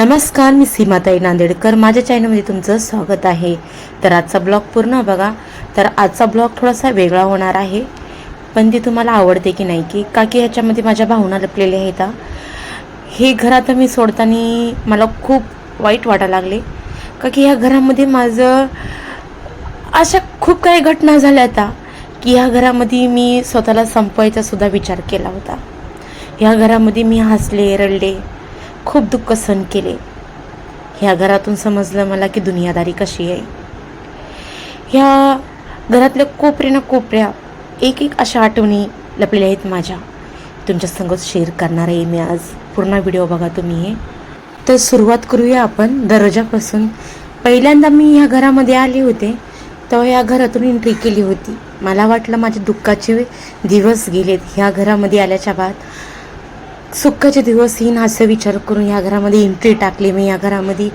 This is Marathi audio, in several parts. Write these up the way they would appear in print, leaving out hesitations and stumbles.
नमस्कार, मी सीमाताई नांदेडकर. माझ्या चॅनलमध्ये तुमचं स्वागत आहे. तर आजचा ब्लॉग पूर्ण बघा. तर आजचा ब्लॉग थोडासा वेगळा होणार आहे, पण ती तुम्हाला आवडते की नाही की ह्याच्यामध्ये माझ्या भावना लपलेल्या आहेत. हे घर आता मी सोडताना मला खूप वाईट वाटायला लागले, का की ह्या घरामध्ये माझं अशा खूप काही घटना झाल्या आता की ह्या घरामध्ये मी स्वतःला संपवायचा सुद्धा विचार केला होता. ह्या घरामध्ये मी हसले, रडले, खूप दुःख सहन केले. ह्या घरातून समजलं मला की दुनियादारी कशी आहे. ह्या घरातल्या कोपऱ्या ना कोपऱ्या एक एक अशा आठवणी लपलेल्या आहेत माझ्या. तुमच्या संग शेअर करणार आहे मी आज. पूर्ण व्हिडिओ बघा तुम्ही हे. तर सुरुवात करूया आपण दरवाजापासून. पहिल्यांदा मी ह्या घरामध्ये आले होते तेव्हा ह्या घरातून एंट्री केली होती. मला वाटलं माझे दुःखाचे दिवस गेलेत. ह्या घरामध्ये आल्याच्या बाद सुखाचे दिवस येईन असं विचार करून ह्या घरामध्ये एंट्री टाकली. मी या घरामध्ये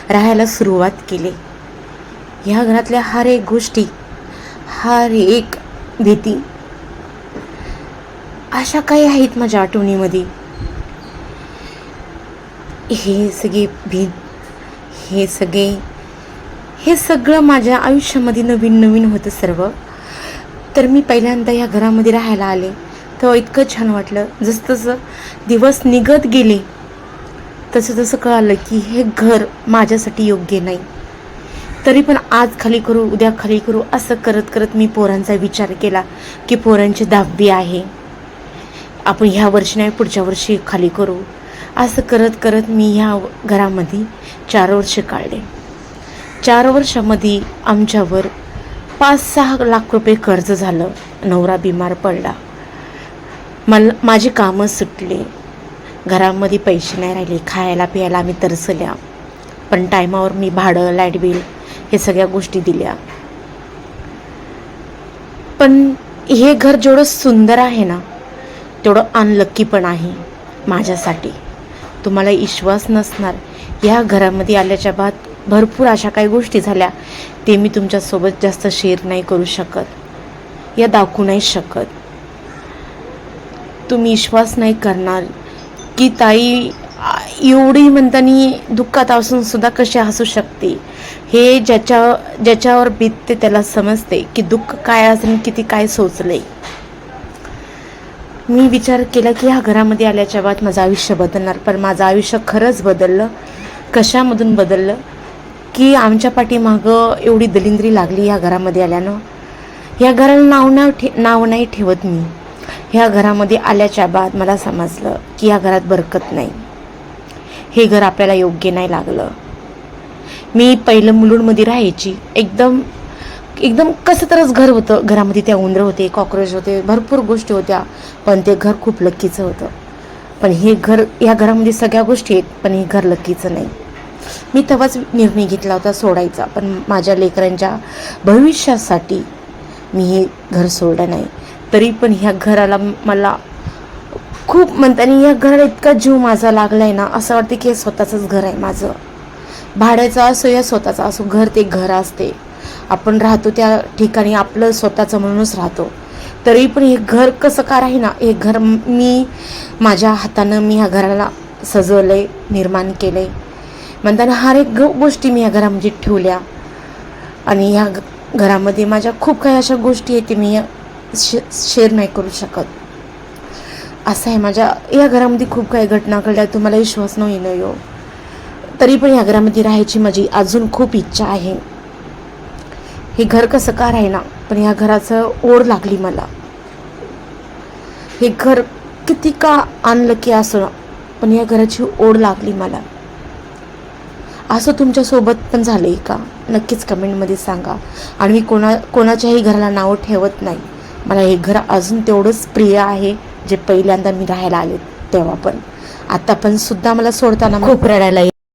राहायला सुरुवात केली. ह्या घरातल्या हर एक गोष्टी, हर एक भीती अशा काही आहेत माझ्या आठवणीमध्ये. हे सगळं माझ्या आयुष्यामध्ये नवीन नवीन होतं सर्व. तर मी पहिल्यांदा ह्या घरामध्ये राहायला आले तेव्हा इतकं छान वाटलं. जसं जसं दिवस निघत गेले तसं तसं कळालं की हे घर माझ्यासाठी योग्य नाही. तरी पण आज खाली करू, उद्या खाली करू असं करत करत मी पोरांचा विचार केला की पोरांची 10वी आहे, आपण ह्या वर्षी नाही पुढच्या वर्षी खाली करू. असं करत करत मी ह्या घरामध्ये 4 वर्ष काढले. 4 वर्षामध्ये आमच्यावर 5-6 लाख रुपये कर्ज झालं. नवरा बिमार पडला, माझी कामं सुटली, घरामध्ये पैसे नाही राहिले, खायला प्यायला आम्ही तरसल्या. पण टायमावर मी भाडं, लाईट बिल हे सगळ्या गोष्टी दिल्या. पण हे घर जेवढं सुंदर आहे ना तेवढं अनलक्की पण आहे माझ्यासाठी. तुम्हाला विश्वास नसणार, ह्या घरामध्ये आल्याच्या बाद भरपूर अशा काही गोष्टी झाल्या ते मी तुमच्यासोबत जास्त शेअर नाही करू शकत, या दाखवू नाही शकत. तुम्ही विश्वास नाही करणार की ताई एवढी म्हणताना दुःखात असून सुद्धा कशी हसू शकते. हे ज्याच्यावर बीतते त्याला समजते की दुःख काय असेल, किती काय सोचले. मी विचार केला की ह्या घरामध्ये आल्याच्या बाद माझं आयुष्य बदलणार. पण माझं आयुष्य खरंच बदललं. कशामधून बदललं की आमच्या पाठीमागं एवढी दलिंद्री लागली ह्या घरामध्ये आल्यानं. ह्या घराला नाव नाही ठेवत मी. ह्या घरामध्ये आल्याच्या बाद मला समजलं की ह्या घरात बरकत नाही. हे घर आपल्याला योग्य नाही लागलं. मी पहिलं मुलुंडमध्ये राहायची. एकदम कसं तरच घर होतं. घरामध्ये त्या उंदरं होते, कॉक्रोच होते, भरपूर गोष्टी होत्या. पण ते घर खूप लक्कीचं होतं. पण ह्या घरामध्ये सगळ्या गोष्टी आहेत, पण हे घर लक्कीचं नाही. मी तेव्हाच निर्णय घेतला होता सोडायचा. पण माझ्या लेकरांच्या भविष्यासाठी मी हे घर सोडलं नाही. तरी पण ह्या घराला मला खूप म्हणताना ह्या घराला इतका जीव माझा लागला आहे ना, असं वाटतं की हे स्वतःचंच घर आहे माझं. भाड्याचं असो या स्वतःचं असो, घर ते घर असते. आपण राहतो त्या ठिकाणी आपलं स्वतःचं म्हणूनच राहतो. तरी पण हे घर कसं का राही ना, हे घर मी माझ्या हातानं मी ह्या घराला सजवलं आहे, निर्माण केलं आहे. म्हणताना हर एक गोष्टी मी ह्या घरामध्ये ठेवल्या. आणि ह्या घरामध्ये माझ्या खूप काही अशा गोष्टी आहेत मी शेअर नाही करू शकत. असं आहे, माझ्या या घरामध्ये खूप काही घटना घडल्या, तुम्हाला विश्वास नाही हो. तरी पण ह्या घरामध्ये राहायची माझी अजून खूप इच्छा आहे. हे घर कसं का राही ना, पण ह्या घराचं ओढ लागली मला. हे घर किती का आणलं की असं, पण या घराची ओढ लागली मला. असं तुमच्यासोबत पण झालं आहे का? नक्कीच कमेंटमध्ये सांगा. आणि मी कोणाच्याही घराला नाव ठेवत नाही. मला हे घर अजून तेवढंच प्रिय आहे जे पहिल्यांदा मी राहायला आले तेव्हा पण. आता पण सुद्धा मला सोडताना खूप रडायला